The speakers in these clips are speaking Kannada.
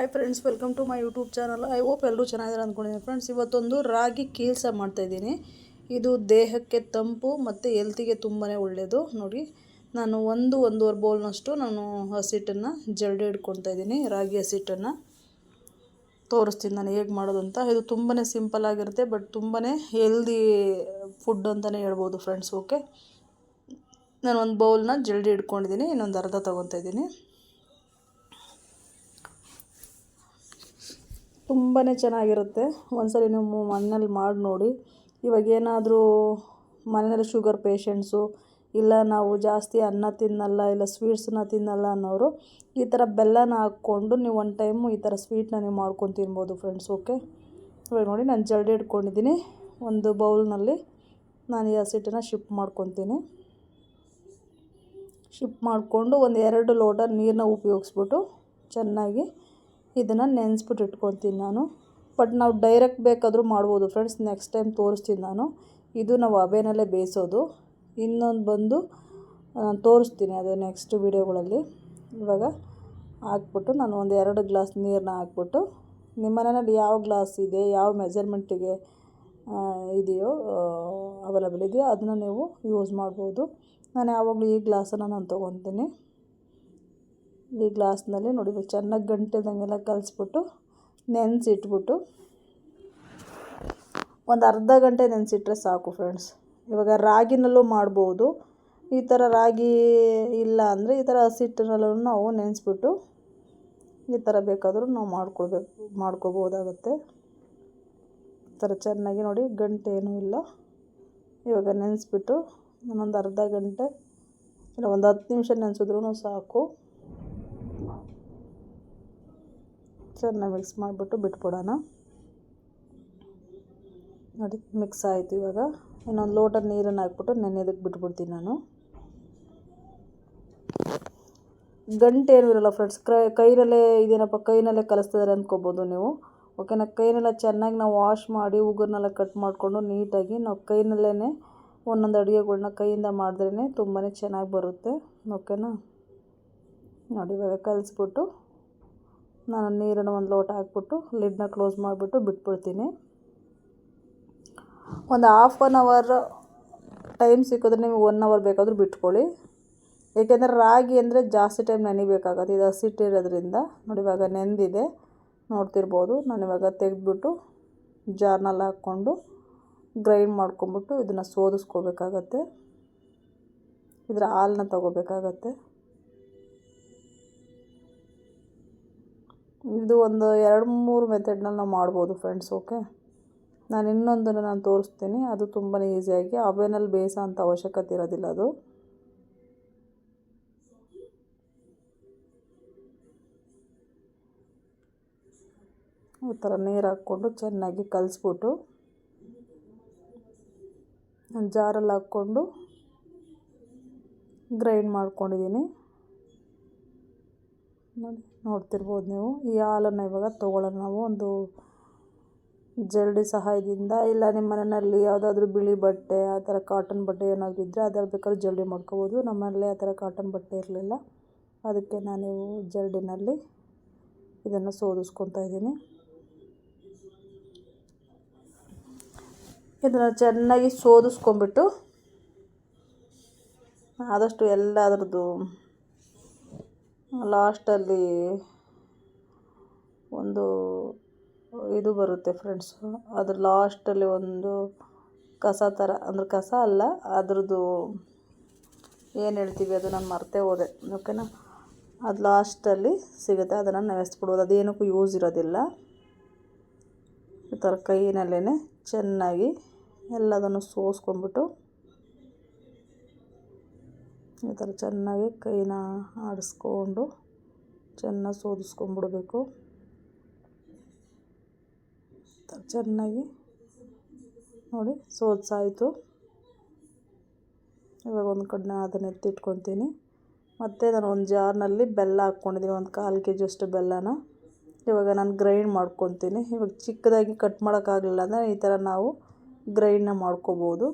Hi friends, welcome to my YouTube channel. I hope ಎಲ್ಲರೂ ಚೆನ್ನಾಗಿದ್ದಾರೆ ಅಂದ್ಕೊಂಡಿದ್ದೀನಿ. ಫ್ರೆಂಡ್ಸ್, ಇವತ್ತೊಂದು ರಾಗಿ ಕೀಲ್ಸ ಮಾಡ್ತಾಯಿದ್ದೀನಿ. ಇದು ದೇಹಕ್ಕೆ ತಂಪು ಮತ್ತು ಹೆಲ್ತಿಗೆ ತುಂಬಾ ಒಳ್ಳೆಯದು. ನೋಡಿ, ನಾನು ಒಂದೂವರೆ ಬೌಲ್ನಷ್ಟು ನಾನು ಹಸಿಟ್ಟನ್ನು ಜರಡಿ ಇಟ್ಕೊತಾ ಇದ್ದೀನಿ. ರಾಗಿ ಹಸಿಟ್ಟನ್ನು ತೋರಿಸ್ತೀನಿ ನಾನು ಹೇಗೆ ಮಾಡೋದು ಅಂತ. ಇದು ತುಂಬಾ ಸಿಂಪಲ್ ಆಗಿರುತ್ತೆ, ಬಟ್ ತುಂಬಾ ಹೆಲ್ದಿ ಫುಡ್ ಅಂತಲೇ ಹೇಳ್ಬೋದು ಫ್ರೆಂಡ್ಸ್. ಓಕೆ, ನಾನು ಒಂದು ಬೌಲ್ನ ಜರಡಿ ಇಟ್ಕೊಂಡಿದ್ದೀನಿ, ಇನ್ನೊಂದು ಅರ್ಧ ತೊಗೊತಾ ಇದ್ದೀನಿ. ತುಂಬಾ ಚೆನ್ನಾಗಿರುತ್ತೆ. ಒಂದ್ಸಲ ನೀವು ಮನೇಲಿ ಮಾಡಿ ನೋಡಿ. ಇವಾಗ ಏನಾದರೂ ಮನೇಲಿ ಶುಗರ್ ಪೇಷಂಟ್ಸು, ಇಲ್ಲ ನಾವು ಜಾಸ್ತಿ ಅನ್ನ ತಿನ್ನಲ್ಲ, ಇಲ್ಲ ಸ್ವೀಟ್ಸನ್ನ ತಿನ್ನಲ್ಲ ಅನ್ನೋರು ಈ ಥರ ಬೆಲ್ಲನ ಹಾಕ್ಕೊಂಡು ನೀವು ಒಂದು ಟೈಮು ಈ ಥರ ಸ್ವೀಟ್ನ ನೀವು ಮಾಡ್ಕೊಂಡು ತಿನ್ಬೋದು ಫ್ರೆಂಡ್ಸ್. ಓಕೆ, ಇವಾಗ ನೋಡಿ, ನಾನು ಜರಡಿ ಇಟ್ಕೊಂಡಿದ್ದೀನಿ. ಒಂದು ಬೌಲ್ನಲ್ಲಿ ನಾನು ಈ ಹಸಿಟ್ಟನ್ನು ಶಿಫ್ಟ್ ಮಾಡ್ಕೊತೀನಿ. ಶಿಫ್ಟ್ ಮಾಡಿಕೊಂಡು ಒಂದು 2 ಲೋಟ ನೀರನ್ನ ಉಪಯೋಗಿಸ್ಬಿಟ್ಟು ಚೆನ್ನಾಗಿ ಇದನ್ನು ನೆನೆಸ್ಬಿಟ್ಟು ಇಟ್ಕೊತೀನಿ ನಾನು. ಬಟ್ ನಾವು ಡೈರೆಕ್ಟ್ ಬೇಕಾದರೂ ಮಾಡ್ಬೋದು ಫ್ರೆಂಡ್ಸ್. ನೆಕ್ಸ್ಟ್ ಟೈಮ್ ತೋರಿಸ್ತೀನಿ ನಾನು. ಇದು ನಾವು ಹಬೆನಲ್ಲೇ ಬೇಯಿಸೋದು. ಇನ್ನೊಂದು ಬಂದು ನಾನು ತೋರಿಸ್ತೀನಿ ಅದು ನೆಕ್ಸ್ಟ್ ವೀಡಿಯೋಗಳಲ್ಲಿ. ಇವಾಗ ಹಾಕ್ಬಿಟ್ಟು ನಾನು ಒಂದು 2 ಗ್ಲಾಸ್ ನೀರನ್ನ ಹಾಕ್ಬಿಟ್ಟು, ನಿಮ್ಮ ಮನೆಯಲ್ಲಿ ಯಾವ ಗ್ಲಾಸ್ ಇದೆ, ಯಾವ ಮೆಜರ್ಮೆಂಟಿಗೆ ಇದೆಯೋ ಅವೈಲೇಬಲ್ ಇದೆಯೋ ಅದನ್ನು ನೀವು ಯೂಸ್ ಮಾಡ್ಬೋದು. ನಾನು ಯಾವಾಗಲೂ ಈ ಗ್ಲಾಸನ್ನು ನಾನು ತೊಗೊತೀನಿ. ಈ ಗ್ಲಾಸ್ನಲ್ಲಿ ನೋಡಿ, ಚೆನ್ನಾಗಿ ಗಂಟೆದಂಗೆಲ್ಲ ಕಲಿಸ್ಬಿಟ್ಟು ನೆನೆಸಿಟ್ಬಿಟ್ಟು ಒಂದು ಅರ್ಧ ಗಂಟೆ ನೆನೆಸಿಟ್ರೆ ಸಾಕು ಫ್ರೆಂಡ್ಸ್. ಇವಾಗ ರಾಗಿನಲ್ಲೂ ಮಾಡ್ಬೋದು. ಈ ಥರ ರಾಗಿ ಇಲ್ಲ ಅಂದರೆ ಈ ಥರ ಹಸಿಟ್ಟನಲ್ಲೂ ನಾವು ನೆನೆಸ್ಬಿಟ್ಟು ಈ ಥರ ಬೇಕಾದರೂ ನಾವು ಮಾಡ್ಕೋಬೋದಾಗುತ್ತೆ. ಈ ಥರ ಚೆನ್ನಾಗಿ ನೋಡಿ, ಗಂಟೆ ಏನೂ ಇಲ್ಲ. ಇವಾಗ ನೆನೆಸ್ಬಿಟ್ಟು ನಾನೊಂದು ಅರ್ಧ ಗಂಟೆ ಇಲ್ಲ ಒಂದು 10 ನಿಮಿಷ ನೆನೆಸಿದ್ರೂ ಸಾಕು. ಚೆನ್ನಾಗಿ ಮಿಕ್ಸ್ ಮಾಡಿಬಿಟ್ಟು ಬಿಟ್ಬಿಡೋಣ. ನೋಡಿ, ಮಿಕ್ಸ್ ಆಯಿತು. ಇವಾಗ ಇನ್ನೊಂದು ಲೋಟ ನೀರನ್ನು ಹಾಕ್ಬಿಟ್ಟು ನೆನೆಯೋದಕ್ಕೆ ಬಿಟ್ಬಿಡ್ತೀನಿ ನಾನು. ಗಂಟೆ ಏನೂ ಇರೋಲ್ಲ ಫ್ರೆಂಡ್ಸ್. ಕೈನಲ್ಲೇ ಇದೇನಪ್ಪ, ಕೈನಲ್ಲೇ ಕಲಿಸ್ತಿದ್ದಾರೆ ಅಂದ್ಕೋಬೋದು ನೀವು. ಓಕೆನಾ, ಕೈನೆಲ್ಲ ಚೆನ್ನಾಗಿ ನಾವು ವಾಶ್ ಮಾಡಿ ಉಗುರನ್ನೆಲ್ಲ ಕಟ್ ಮಾಡಿಕೊಂಡು ನೀಟಾಗಿ ನಾವು ಕೈನಲ್ಲೇ ಒಂದೊಂದು ಅಡುಗೆಗಳ್ನ ಕೈಯಿಂದ ಮಾಡಿದ್ರೇ ತುಂಬಾ ಚೆನ್ನಾಗಿ ಬರುತ್ತೆ. ಓಕೆನಾ, ನೋಡಿ, ಇವಾಗ ಕಲಿಸ್ಬಿಟ್ಟು ನಾನು ನೀರನ್ನು ಒಂದು ಲೋಟ ಹಾಕ್ಬಿಟ್ಟು ಲಿಡ್ನ ಕ್ಲೋಸ್ ಮಾಡಿಬಿಟ್ಟು ಬಿಟ್ಬಿಡ್ತೀನಿ. ಒಂದು ½ ಅವರ್ ಟೈಮ್ ಸಿಕ್ಕಿದ್ರೆ ನೀವು 1 ಅವರ್ ಬೇಕಾದರೂ ಬಿಟ್ಕೊಳ್ಳಿ. ಏಕೆಂದರೆ ರಾಗಿ ಅಂದರೆ ಜಾಸ್ತಿ ಟೈಮ್ ನೆನಿಬೇಕಾಗತ್ತೆ. ಇದು ಹಸಿಟ್ಟಿರೋದ್ರಿಂದ. ನೋಡಿ, ಇವಾಗ ನೆಂದಿದೆ ನೋಡ್ತಿರ್ಬೋದು. ನಾನು ಇವಾಗ ತೆಗೆದ್ಬಿಟ್ಟು ಜಾರ್ನಲ್ಲಿ ಹಾಕ್ಕೊಂಡು ಗ್ರೈಂಡ್ ಮಾಡ್ಕೊಂಬಿಟ್ಟು ಇದನ್ನು ಸೋದಿಸ್ಕೋಬೇಕಾಗತ್ತೆ. ಇದರ ಹಾಲನ್ನ ತಗೋಬೇಕಾಗತ್ತೆ. ಇದು ಒಂದು 2-3 ಮೆಥಡ್ನಲ್ಲಿ ನಾವು ಮಾಡ್ಬೋದು ಫ್ರೆಂಡ್ಸ್. ಓಕೆ, ನಾನು ಇನ್ನೊಂದನ್ನು ನಾನು ತೋರಿಸ್ತೀನಿ. ಅದು ತುಂಬಾ ಈಸಿಯಾಗಿ ಹಬೆನಲ್ಲಿ ಬೇಯಿಸೋ ಅಂಥ ಅವಶ್ಯಕತೆ ಇರೋದಿಲ್ಲ. ಅದು ಈ ಥರ ನೀರು ಹಾಕ್ಕೊಂಡು ಚೆನ್ನಾಗಿ ಕಲಿಸ್ಬಿಟ್ಟು ನಾನು ಜಾರಲ್ಲಿ ಹಾಕ್ಕೊಂಡು ಗ್ರೈಂಡ್ ಮಾಡ್ಕೊಂಡಿದ್ದೀನಿ. ನೋಡ್ತಿರ್ಬೋದು ನೀವು. ಈ ಹಾಲನ್ನು ಇವಾಗ ತೊಗೊಳ್ಳೋಣ ನಾವು. ಒಂದು ಜರಡಿ ಸಹಾಯದಿಂದ, ಇಲ್ಲ ನಿಮ್ಮ ಮನೆಯಲ್ಲಿ ಯಾವುದಾದ್ರೂ ಬಿಳಿ ಬಟ್ಟೆ, ಆ ಥರ ಕಾಟನ್ ಬಟ್ಟೆ ಏನಾದರೂ ಇದ್ದರೆ ಅದರ ಬೇಕಾದ್ರೂ ಜರಡಿ ಮಾಡ್ಕೋಬೋದು. ನಮ್ಮಲ್ಲಿ ಆ ಥರ ಕಾಟನ್ ಬಟ್ಟೆ ಇರಲಿಲ್ಲ, ಅದಕ್ಕೆ ನಾನು ಜರಡಿನಲ್ಲಿ ಇದನ್ನು ಸೋದಿಸ್ಕೊತಾ ಇದ್ದೀನಿ. ಇದನ್ನು ಚೆನ್ನಾಗಿ ಸೋದಿಸ್ಕೊಂಬಿಟ್ಟು ಆದಷ್ಟು ಎಲ್ಲದರದ್ದು ಲಾಸ್ಟಲ್ಲಿ ಒಂದು ಇದು ಬರುತ್ತೆ ಫ್ರೆಂಡ್ಸ್. ಅದ್ರ ಲಾಸ್ಟಲ್ಲಿ ಒಂದು ಕಸ ಥರ, ಅಂದರೆ ಕಸ ಅಲ್ಲ, ಅದ್ರದ್ದು ಏನು ಹೇಳ್ತೀವಿ ಅದು ನಾನು ಮರ್ತೇ ಹೋದೆ. ಓಕೆನಾ, ಅದು ಲಾಸ್ಟಲ್ಲಿ ಸಿಗುತ್ತೆ. ಅದನ್ನು ನೆನೆಸ್ಬಿಡ್ಬೋದು. ಅದೇನಕ್ಕೂ ಯೂಸ್ ಇರೋದಿಲ್ಲ. ಈ ಥರ ಕೈನಲ್ಲೇ ಚೆನ್ನಾಗಿ ಎಲ್ಲದನ್ನು ಸೋಸ್ಕೊಂಡ್ಬಿಟ್ಟು ಈ ಥರ ಚೆನ್ನಾಗಿ ಕೈನ ಆಡಿಸ್ಕೊಂಡು ಚೆನ್ನಾಗಿ ಸೋದಿಸ್ಕೊಂಡ್ಬಿಡ್ಬೇಕು. ಚೆನ್ನಾಗಿ ನೋಡಿ, ಸೋದ್ಸಾಯಿತು. ಇವಾಗ ಒಂದು ಕಡೆ ಅದನ್ನು ಎತ್ತಿಟ್ಕೊತೀನಿ. ಮತ್ತು ನಾನು ಒಂದು ಜಾರ್ನಲ್ಲಿ ಬೆಲ್ಲ ಹಾಕ್ಕೊಂಡಿದ್ದೀನಿ, ಒಂದು 1/4 kg ಅಷ್ಟು ಬೆಲ್ಲನ. ಇವಾಗ ನಾನು ಗ್ರೈಂಡ್ ಮಾಡ್ಕೊತೀನಿ. ಇವಾಗ ಚಿಕ್ಕದಾಗಿ ಕಟ್ ಮಾಡೋಕ್ಕಾಗಲಿಲ್ಲ ಅಂದರೆ ಈ ಥರ ನಾವು ಗ್ರೈಂಡ್ನ ಮಾಡ್ಕೋಬೋದು.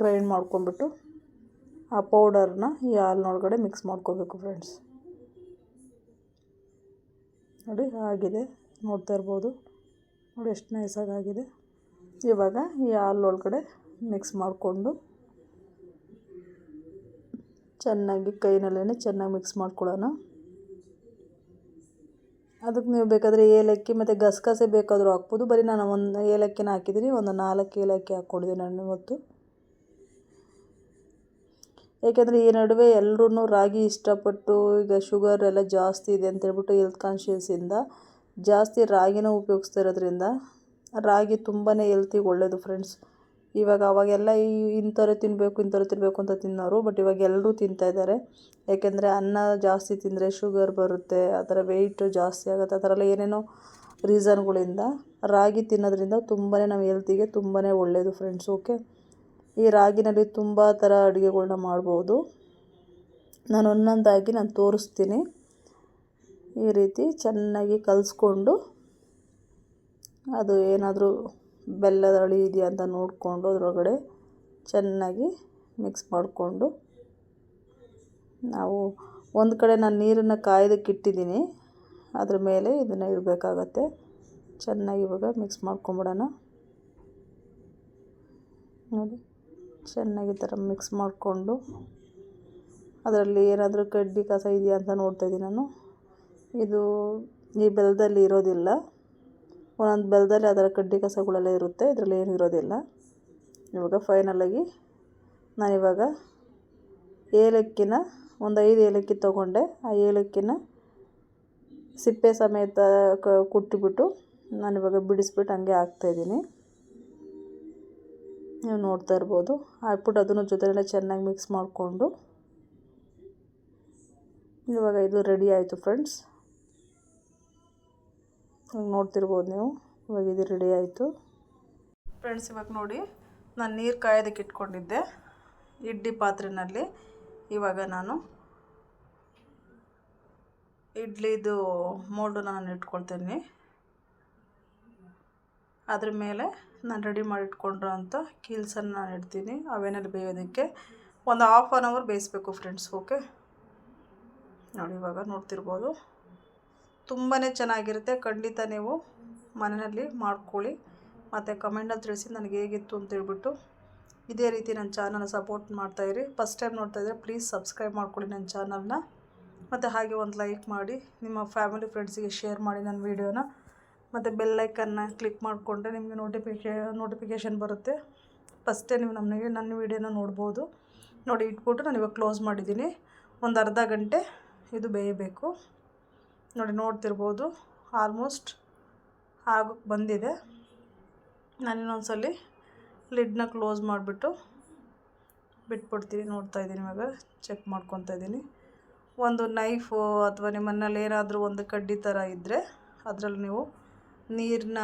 ಗ್ರೈಂಡ್ ಮಾಡ್ಕೊಂಬಿಟ್ಟು ಆ ಪೌಡರ್ನ ಈ ಹಾಲಿನೊಳಗಡೆ ಮಿಕ್ಸ್ ಮಾಡ್ಕೋಬೇಕು ಫ್ರೆಂಡ್ಸ್. ನೋಡಿ ಆಗಿದೆ, ನೋಡ್ತಾ ಇರ್ಬೋದು. ನೋಡಿ ಎಷ್ಟು ನೈಸಾಗಿ ಆಗಿದೆ. ಇವಾಗ ಈ ಹಾಲು ಒಳಗಡೆ ಮಿಕ್ಸ್ ಮಾಡಿಕೊಂಡು ಚೆನ್ನಾಗಿ ಕೈನಲ್ಲೇ ಚೆನ್ನಾಗಿ ಮಿಕ್ಸ್ ಮಾಡ್ಕೊಳ್ಳೋಣ. ಅದಕ್ಕೆ ನೀವು ಬೇಕಾದರೆ ಏಲಕ್ಕಿ ಮತ್ತು ಗಸಗಸೆ ಬೇಕಾದರೂ ಹಾಕ್ಬೋದು. ಬರೀ ನಾನು ಒಂದು ಏಲಕ್ಕಿನ ಹಾಕಿದ್ದೀನಿ, ಒಂದು 4 ಏಲಕ್ಕಿ ಹಾಕ್ಕೊಂಡಿದ್ದೀನಿ ನಾನು ಇವತ್ತು. ಏಕೆಂದರೆ ಈ ನಡುವೆ ಎಲ್ಲರೂ ರಾಗಿ ಇಷ್ಟಪಟ್ಟು ಈಗ ಶುಗರ್ ಎಲ್ಲ ಜಾಸ್ತಿ ಇದೆ ಅಂತೇಳ್ಬಿಟ್ಟು ಹೆಲ್ತ್ ಕಾನ್ಷಿಯಸ್ಸಿಂದ ಜಾಸ್ತಿ ರಾಗಿನ ಉಪಯೋಗಿಸ್ತಾ ಇರೋದ್ರಿಂದ ರಾಗಿ ತುಂಬಾ ಹೆಲ್ತಿಗೆ ಒಳ್ಳೆಯದು ಫ್ರೆಂಡ್ಸ್. ಇವಾಗ ಅವಾಗೆಲ್ಲ ಇಂಥವ್ರು ತಿನ್ನಬೇಕು ಅಂತ ತಿನ್ನೋರು, ಬಟ್ ಇವಾಗ ಎಲ್ಲರೂ ತಿಂತಾಯಿದ್ದಾರೆ. ಏಕೆಂದರೆ ಅನ್ನ ಜಾಸ್ತಿ ತಿಂದರೆ ಶುಗರ್ ಬರುತ್ತೆ, ಆ ಥರ ವೆಯ್ಟು ಜಾಸ್ತಿ ಆಗುತ್ತೆ, ಆ ಥರ ಎಲ್ಲ ಏನೇನೋ ರೀಸನ್ಗಳಿಂದ ರಾಗಿ ತಿನ್ನೋದ್ರಿಂದ ತುಂಬಾ ನಮ್ಮ ಹೆಲ್ತಿಗೆ ತುಂಬಾ ಒಳ್ಳೆಯದು ಫ್ರೆಂಡ್ಸ್. ಓಕೆ, ಈ ರಾಗಿನಲ್ಲಿ ತುಂಬ ಥರ ಅಡುಗೆಗಳ್ನ ಮಾಡ್ಬೋದು. ನಾನು ಒಂದೊಂದಾಗಿ ತೋರಿಸ್ತೀನಿ. ಈ ರೀತಿ ಚೆನ್ನಾಗಿ ಕಲಿಸ್ಕೊಂಡು ಅದು ಏನಾದರೂ ಬೆಲ್ಲದ ಅಳಿ ಇದೆಯಾ ಅಂತ ನೋಡಿಕೊಂಡು ಅದರೊಳಗಡೆ ಚೆನ್ನಾಗಿ ಮಿಕ್ಸ್ ಮಾಡಿಕೊಂಡು ನಾವು ಒಂದು ಕಡೆ ನಾನು ನೀರನ್ನು ಕಾಯೋದಕ್ಕೆ ಇಟ್ಟಿದ್ದೀನಿ, ಅದ್ರ ಮೇಲೆ ಇದನ್ನು ಇಡಬೇಕಾಗತ್ತೆ. ಚೆನ್ನಾಗಿ ಇವಾಗ ಮಿಕ್ಸ್ ಮಾಡ್ಕೊಂಬಿಡೋಣ. ನೋಡಿ ಚೆನ್ನಾಗಿ ಈ ಥರ ಮಿಕ್ಸ್ ಮಾಡಿಕೊಂಡು ಅದರಲ್ಲಿ ಏನಾದರೂ ಕಡ್ಡಿ ಕಸ ಇದೆಯಾ ಅಂತ ನೋಡ್ತಾಯಿದ್ದೀನಿ ನಾನು. ಇದು ಈ ಬೆಲ್ಲದಲ್ಲಿ ಇರೋದಿಲ್ಲ, ಒಂದೊಂದು ಬೆಲ್ಲದಲ್ಲಿ ಅದರ ಕಡ್ಡಿ ಕಸಗಳೆಲ್ಲ ಇರುತ್ತೆ, ಇದರಲ್ಲಿ ಏನೂ ಇರೋದಿಲ್ಲ. ಇವಾಗ ಫೈನಲಾಗಿ ನಾನಿವಾಗ ಏಲಕ್ಕಿನ ಒಂದು 5 ಏಲಕ್ಕಿ ತೊಗೊಂಡೆ. ಆ ಏಲಕ್ಕಿನ ಸಿಪ್ಪೆ ಸಮೇತ ಕುಟ್ಟಿಬಿಟ್ಟು ನಾನಿವಾಗ ಬಿಡಿಸ್ಬಿಟ್ಟು ಹಂಗೆ ಹಾಕ್ತಾಯಿದ್ದೀನಿ. ನೀವು ನೋಡ್ತಾ ಇರ್ಬೋದು. ಹಾಕ್ಬಿಟ್ಟು ಅದನ್ನು ಜೊತೆಯಲ್ಲೇ ಚೆನ್ನಾಗಿ ಮಿಕ್ಸ್ ಮಾಡಿಕೊಂಡು ಇವಾಗ ಇದು ರೆಡಿ ಆಯಿತು ಫ್ರೆಂಡ್ಸ್. ನೋಡ್ತಿರ್ಬೋದು ನೀವು. ಇವಾಗ ಇದು ರೆಡಿ ಆಯಿತು ಫ್ರೆಂಡ್ಸ್. ಇವಾಗ ನೋಡಿ, ನಾನು ನೀರು ಕಾಯೋದಕ್ಕೆ ಇಟ್ಕೊಂಡಿದ್ದೆ ಇಡ್ಲಿ ಪಾತ್ರೆಯಲ್ಲಿ. ಇವಾಗ ನಾನು ಇಡ್ಲಿದು ಮೋಲ್ಡನ್ನ ನಾನು ಇಟ್ಕೊಳ್ತೀನಿ. ಅದ್ರ ಮೇಲೆ ನಾನು ರೆಡಿ ಮಾಡಿ ಇಟ್ಕೊಂಡಿರೋ ಅಂಥ ಕೀಲ್ಸನ್ನು ನಾನು ಇಡ್ತೀನಿ ಅವೇನಲ್ಲಿ ಬೇಯೋದಕ್ಕೆ. ಒಂದು ½ ಆನ್ ಅವರ್ ಬೇಯಿಸ್ಬೇಕು ಫ್ರೆಂಡ್ಸ್. ಓಕೆ, ನೋಡಿ ಇವಾಗ ನೋಡ್ತಿರ್ಬೋದು. ತುಂಬಾ ಚೆನ್ನಾಗಿರುತ್ತೆ. ಖಂಡಿತ ನೀವು ಮನೆಯಲ್ಲಿ ಮಾಡ್ಕೊಳ್ಳಿ ಮತ್ತು ಕಮೆಂಟಲ್ಲಿ ತಿಳಿಸಿ ನನಗೆ ಹೇಗಿತ್ತು ಅಂತೇಳ್ಬಿಟ್ಟು. ಇದೇ ರೀತಿ ನನ್ನ ಚಾನಲ್ನ ಸಪೋರ್ಟ್ ಮಾಡ್ತಾಯಿರಿ. ಫಸ್ಟ್ ಟೈಮ್ ನೋಡ್ತಾಯಿದ್ರೆ ಪ್ಲೀಸ್ ಸಬ್ಸ್ಕ್ರೈಬ್ ಮಾಡ್ಕೊಳ್ಳಿ ನನ್ನ ಚಾನಲ್ನ. ಮತ್ತು ಹಾಗೆ ಒಂದು ಲೈಕ್ ಮಾಡಿ, ನಿಮ್ಮ ಫ್ಯಾಮಿಲಿ ಫ್ರೆಂಡ್ಸಿಗೆ ಶೇರ್ ಮಾಡಿ ನನ್ನ ವೀಡಿಯೋನ. ಮತ್ತು ಬೆಲ್ಲೈಕನ್ನ ಕ್ಲಿಕ್ ಮಾಡಿಕೊಂಡ್ರೆ ನಿಮಗೆ ನೋಟಿಫಿಕೇಷನ್ ಬರುತ್ತೆ. ಫಸ್ಟೇ ನೀವು ನನ್ನ ವೀಡಿಯೋನ ನೋಡ್ಬೋದು. ನೋಡಿ ಇಟ್ಬಿಟ್ಟು ನಾನು ಇವಾಗ ಕ್ಲೋಸ್ ಮಾಡಿದ್ದೀನಿ. ಒಂದು ಅರ್ಧ ಗಂಟೆ ಇದು ಬೇಯಬೇಕು. ನೋಡಿ ನೋಡ್ತಿರ್ಬೋದು, ಆಲ್ಮೋಸ್ಟ್ ಆಗೋಕ್ಕೆ ಬಂದಿದೆ. ನಾನು ಇನ್ನೊಂದ್ಸಲ ಲಿಡ್ನ ಕ್ಲೋಸ್ ಮಾಡಿಬಿಟ್ಟು ಬಿಟ್ಬಿಡ್ತೀನಿ. ನೋಡ್ತಾಯಿದ್ದೀನಿ, ಇವಾಗ ಚೆಕ್ ಮಾಡ್ಕೊತಾ ಇದ್ದೀನಿ. ಒಂದು ನೈಫು ಅಥವಾ ನಿಮ್ಮ ಮನೇಲಿ ಏನಾದರೂ ಒಂದು ಕಡ್ಡಿ ಥರ ಇದ್ದರೆ ಅದರಲ್ಲಿ ನೀವು ನೀರನ್ನ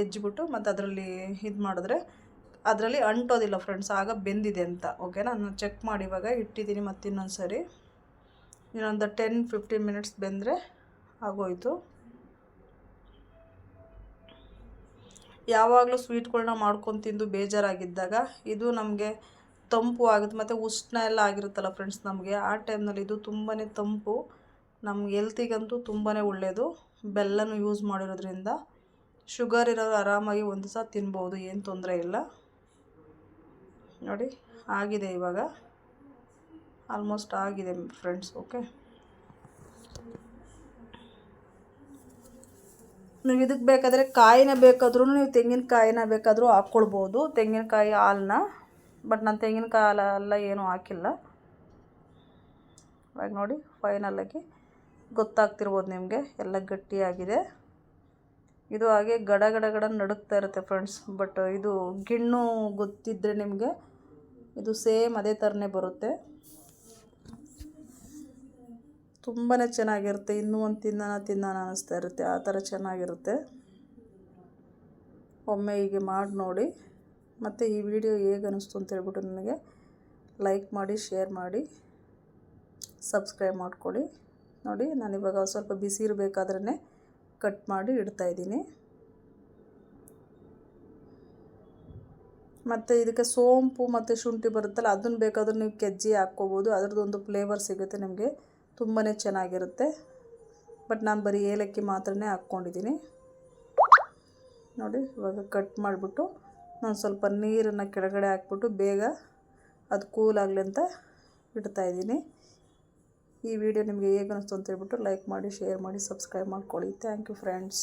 ಎಜ್ಜಿಬಿಟ್ಟು ಮತ್ತು ಅದರಲ್ಲಿ ಇದು ಮಾಡಿದ್ರೆ ಅದರಲ್ಲಿ ಅಂಟೋದಿಲ್ಲ ಫ್ರೆಂಡ್ಸ್, ಆಗ ಬೆಂದಿದೆ ಅಂತ. ಓಕೆನಾ, ನಾನು ಚೆಕ್ ಮಾಡಿ ಇವಾಗ ಇಟ್ಟಿದ್ದೀನಿ. ಮತ್ತು ಇನ್ನೊಂದು ಸರಿ ಇನ್ನೊಂದು 10-15 ಮಿನಿಟ್ಸ್ ಬೆಂದರೆ ಆಗೋಯಿತು. ಯಾವಾಗಲೂ ಸ್ವೀಟ್ಗಳನ್ನ ಮಾಡ್ಕೊಂಡು ತಿಂದು ಬೇಜಾರಾಗಿದ್ದಾಗ ಇದು ನಮಗೆ ತಂಪು ಆಗುತ್ತೆ. ಮತ್ತು ಉಷ್ಣ ಎಲ್ಲ ಆಗಿರುತ್ತಲ್ಲ ಫ್ರೆಂಡ್ಸ್ ನಮಗೆ, ಆ ಟೈಮ್ನಲ್ಲಿ ಇದು ತುಂಬಾ ತಂಪು, ನಮ್ಗೆ ಹೆಲ್ತಿಗಂತೂ ತುಂಬಾ ಒಳ್ಳೆಯದು. ಬೆಲ್ಲನೂ ಯೂಸ್ ಮಾಡಿರೋದ್ರಿಂದ ಶುಗರ್ ಇರೋರು ಆರಾಮಾಗಿ ಒಂದು ಸಹ ತಿನ್ಬೋದು, ಏನು ತೊಂದರೆ ಇಲ್ಲ. ನೋಡಿ ಆಗಿದೆ, ಇವಾಗ ಆಲ್ಮೋಸ್ಟ್ ಆಗಿದೆ ಫ್ರೆಂಡ್ಸ್. ಓಕೆ, ನೀವು ಇದಕ್ಕೆ ಬೇಕಾದರೆ ಕಾಯಿನ ಬೇಕಾದ್ರೂ ನೀವು ತೆಂಗಿನಕಾಯಿನ ಬೇಕಾದರೂ ಹಾಕ್ಕೊಳ್ಬೋದು, ತೆಂಗಿನಕಾಯಿ ಹಾಲನ್ನ. ಬಟ್ ನಾನು ತೆಂಗಿನಕಾಯಿ ಹಾಲೆಲ್ಲ ಏನೂ ಹಾಕಿಲ್ಲ. ಇವಾಗ ನೋಡಿ ಫೈನಲಾಗಿ ಗೊತ್ತಾಗ್ತಿರ್ಬೋದು ನಿಮಗೆ, ಎಲ್ಲ ಗಟ್ಟಿಯಾಗಿದೆ. ಇದು ಹಾಗೆ ಗಡ ಗಡ ಗಡ ನಡುಕ್ತಾ ಇರುತ್ತೆ ಫ್ರೆಂಡ್ಸ್. ಬಟ್ ಇದು ಗಿಣ್ಣು ಗೊತ್ತಿದ್ದರೆ ನಿಮಗೆ ಇದು ಸೇಮ್ ಅದೇ ಥರನೇ ಬರುತ್ತೆ. ತುಂಬಾ ಚೆನ್ನಾಗಿರುತ್ತೆ. ಇನ್ನೂ ಒಂದು ತಿನ್ನೋಣ ಅನ್ನಿಸ್ತಾ ಇರುತ್ತೆ, ಆ ಥರ ಚೆನ್ನಾಗಿರುತ್ತೆ. ಒಮ್ಮೆ ಹೀಗೆ ಮಾಡಿ ನೋಡಿ. ಮತ್ತು ಈ ವಿಡಿಯೋ ಹೇಗೆ ಅನ್ನಿಸ್ತು ಅಂತ ಹೇಳ್ಬಿಟ್ಟು ನನಗೆ ಲೈಕ್ ಮಾಡಿ, ಶೇರ್ ಮಾಡಿ, ಸಬ್ಸ್ಕ್ರೈಬ್ ಮಾಡ್ಕೊಳ್ಳಿ. ನೋಡಿ ನಾನಿವಾಗ ಸ್ವಲ್ಪ ಬಿಸಿ ಇರಬೇಕಾದ್ರೇ ಕಟ್ ಮಾಡಿ ಇಡ್ತಾಯಿದ್ದೀನಿ. ಮತ್ತು ಇದಕ್ಕೆ ಸೋಂಪು ಮತ್ತು ಶುಂಠಿ ಬರುತ್ತಲ್ಲ, ಅದನ್ನು ಬೇಕಾದರೂ ನೀವು ಕೆಜ್ಜಿ ಹಾಕ್ಕೋಬೋದು. ಅದರದ್ದೊಂದು ಫ್ಲೇವರ್ ಸಿಗುತ್ತೆ ನಿಮಗೆ, ತುಂಬಾ ಚೆನ್ನಾಗಿರುತ್ತೆ. ಬಟ್ ನಾನು ಬರೀ ಏಲಕ್ಕಿ ಮಾತ್ರನೇ ಹಾಕ್ಕೊಂಡಿದ್ದೀನಿ ನೋಡಿ. ಇವಾಗ ಕಟ್ ಮಾಡಿಬಿಟ್ಟು ನಾನು ಸ್ವಲ್ಪ ನೀರನ್ನು ಕೆಳಗಡೆ ಹಾಕ್ಬಿಟ್ಟು ಬೇಗ ಅದು ಕೂಲ್ ಆಗಲಿ ಅಂತ ಇಡ್ತಾಯಿದ್ದೀನಿ. ಈ ವಿಡಿಯೋ ನಿಮಗೆ ಹೇಗೆ ಅನ್ನಿಸ್ತು ಅಂತ ಹೇಳ್ಬಿಟ್ಟು ಲೈಕ್ ಮಾಡಿ, ಶೇರ್ ಮಾಡಿ, ಸಬ್ಸ್ಕ್ರೈಬ್ ಮಾಡ್ಕೊಳ್ಳಿ. Thank you friends.